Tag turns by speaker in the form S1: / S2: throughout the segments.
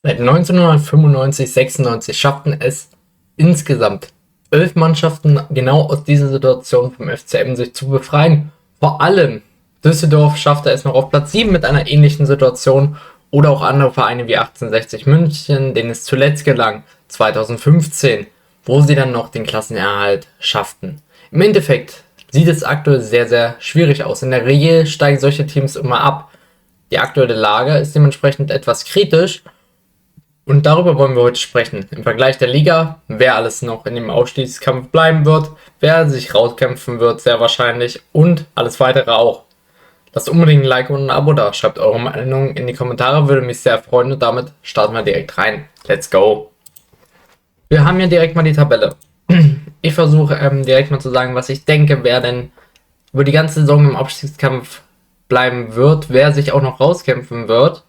S1: Seit 1995/96 schafften es insgesamt 11 Mannschaften genau aus dieser Situation vom FCM sich zu befreien. Vor allem Düsseldorf schaffte es noch auf Platz 7 mit einer ähnlichen Situation oder auch andere Vereine wie 1860 München, denen es zuletzt gelang, 2015, wo sie dann noch den Klassenerhalt schafften. Im Endeffekt sieht es aktuell sehr, sehr schwierig aus. In der Regel steigen solche Teams immer ab. Die aktuelle Lage ist dementsprechend etwas kritisch und darüber wollen wir heute sprechen. Im Vergleich der Liga, wer alles noch in dem Aufstiegskampf bleiben wird, wer sich rauskämpfen wird, sehr wahrscheinlich, und alles weitere auch. Lasst unbedingt ein Like und ein Abo da. Schreibt eure Meinung in die Kommentare, würde mich sehr freuen, und damit starten wir direkt rein. Let's go! Wir haben hier direkt mal die Tabelle. Ich versuche direkt mal zu sagen, was ich denke, wer denn über die ganze Saison im Abstiegskampf bleiben wird, wer sich auch noch rauskämpfen wird.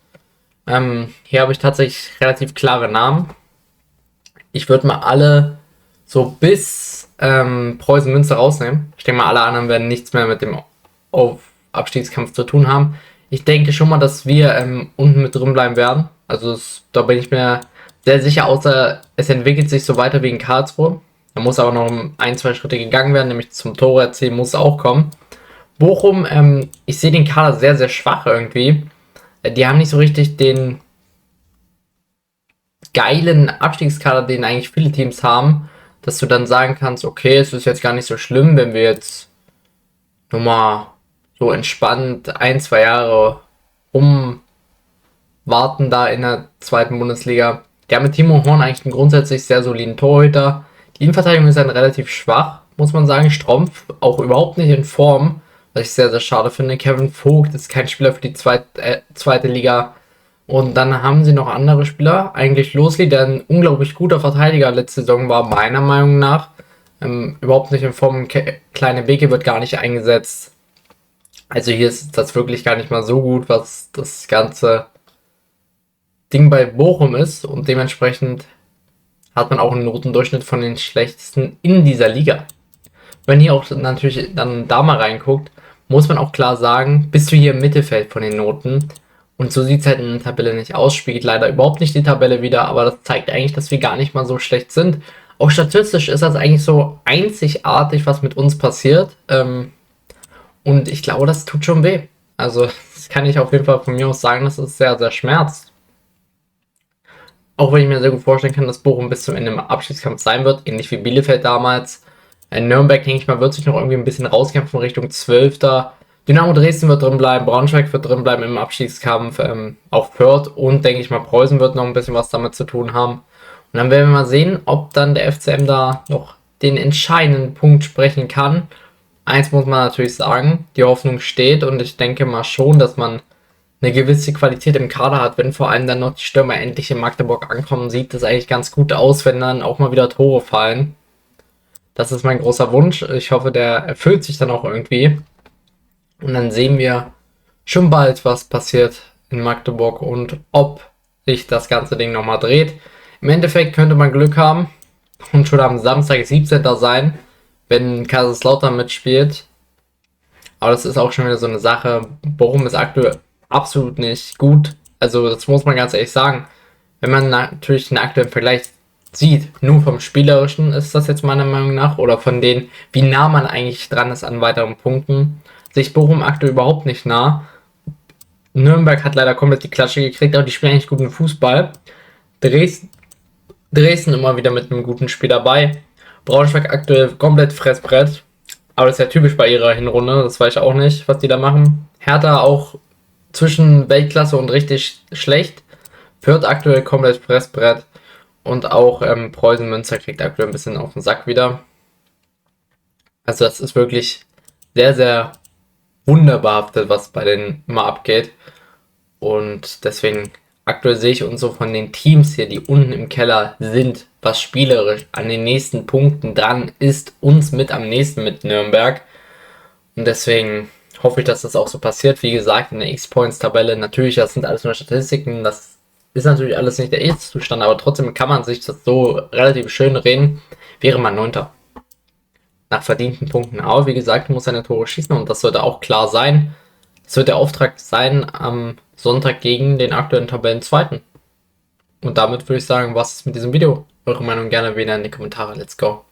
S1: Hier habe ich tatsächlich relativ klare Namen. Ich würde mal alle so bis Preußen Münster rausnehmen. Ich denke mal, alle anderen werden nichts mehr mit dem Abstiegskampf zu tun haben. Ich denke schon mal, dass wir unten mit drin bleiben werden. Also da bin ich mir sehr sicher, außer es entwickelt sich so weiter wie in Karlsruhe. Da muss aber noch ein, zwei Schritte gegangen werden, nämlich zum Tore erzielen muss auch kommen. Bochum, ich sehe den Kader sehr, sehr schwach irgendwie. Die haben nicht so richtig den geilen Abstiegskader, den eigentlich viele Teams haben, dass du dann sagen kannst, okay, es ist jetzt gar nicht so schlimm, wenn wir jetzt nur mal so entspannt 1, 2 Jahre rumwarten da in der zweiten Bundesliga. Die haben mit Timo Horn eigentlich einen grundsätzlich sehr soliden Torhüter. Die Innenverteidigung ist dann relativ schwach, muss man sagen. Strumpf auch überhaupt nicht in Form, was ich sehr, sehr schade finde. Kevin Vogt ist kein Spieler für die zweite Liga. Und dann haben sie noch andere Spieler. Eigentlich Losli, der ein unglaublich guter Verteidiger letzte Saison war, meiner Meinung nach. Überhaupt nicht in Form. Kleine Beke wird gar nicht eingesetzt. Also hier ist das wirklich gar nicht mal so gut, was das ganze Ding bei Bochum ist. Und dementsprechend hat man auch einen Notendurchschnitt von den schlechtesten in dieser Liga. Wenn ihr auch natürlich dann da mal reinguckt, muss man auch klar sagen, bist du hier im Mittelfeld von den Noten. Und so sieht es halt in der Tabelle nicht aus. Spiegelt leider überhaupt nicht die Tabelle wieder, aber das zeigt eigentlich, dass wir gar nicht mal so schlecht sind. Auch statistisch ist das eigentlich so einzigartig, was mit uns passiert. Und ich glaube, das tut schon weh. Also, das kann ich auf jeden Fall von mir aus sagen, dass es sehr, sehr schmerzt. Auch wenn ich mir sehr gut vorstellen kann, dass Bochum bis zum Ende im Abschiedskampf sein wird, ähnlich wie Bielefeld damals. In Nürnberg, denke ich mal, wird sich noch irgendwie ein bisschen rauskämpfen Richtung 12. Dynamo Dresden wird drin bleiben, Braunschweig wird drin bleiben im Abstiegskampf, auch Fürth und, denke ich mal, Preußen wird noch ein bisschen was damit zu tun haben. Und dann werden wir mal sehen, ob dann der FCM da noch den entscheidenden Punkt sprechen kann. Eins muss man natürlich sagen, die Hoffnung steht, und ich denke mal schon, dass man eine gewisse Qualität im Kader hat. Wenn vor allem dann noch die Stürmer endlich in Magdeburg ankommen, sieht das eigentlich ganz gut aus, wenn dann auch mal wieder Tore fallen. Das ist mein großer Wunsch. Ich hoffe, der erfüllt sich dann auch irgendwie. Und dann sehen wir schon bald, was passiert in Magdeburg und ob sich das ganze Ding nochmal dreht. Im Endeffekt könnte man Glück haben und schon am Samstag 17. sein, wenn Kaiserslautern mitspielt. Aber das ist auch schon wieder so eine Sache. Bochum ist aktuell absolut nicht gut. Also das muss man ganz ehrlich sagen. Wenn man natürlich den aktuellen Vergleich sieht, nur vom Spielerischen ist das jetzt meiner Meinung nach, oder von denen, wie nah man eigentlich dran ist an weiteren Punkten, sich Bochum aktuell überhaupt nicht nah. Nürnberg hat leider komplett die Klatsche gekriegt, aber die spielen eigentlich guten Fußball. Dresden immer wieder mit einem guten Spiel dabei. Braunschweig aktuell komplett Fressbrett. Aber das ist ja typisch bei ihrer Hinrunde, das weiß ich auch nicht, was die da machen. Hertha auch zwischen Weltklasse und richtig schlecht. Fürth aktuell komplett Fressbrett. Und auch Preußen Münster kriegt aktuell ein bisschen auf den Sack wieder. Also das ist wirklich sehr, sehr wunderbehaftet, was bei denen immer abgeht. Und deswegen aktuell sehe ich uns so von den Teams hier, die unten im Keller sind, was spielerisch an den nächsten Punkten dran ist, uns mit am nächsten mit Nürnberg. Und deswegen hoffe ich, dass das auch so passiert. Wie gesagt, in der X-Points-Tabelle, natürlich, das sind alles nur Statistiken, das ist natürlich alles nicht der Ist-Zustand, aber trotzdem kann man sich das so relativ schön reden, wäre man 9. Nach verdienten Punkten. Aber wie gesagt, muss seine Tore schießen, und das sollte auch klar sein. Das wird der Auftrag sein am Sonntag gegen den aktuellen Tabellenzweiten. Und damit würde ich sagen, was ist mit diesem Video? Eure Meinung gerne wieder in die Kommentare. Let's go.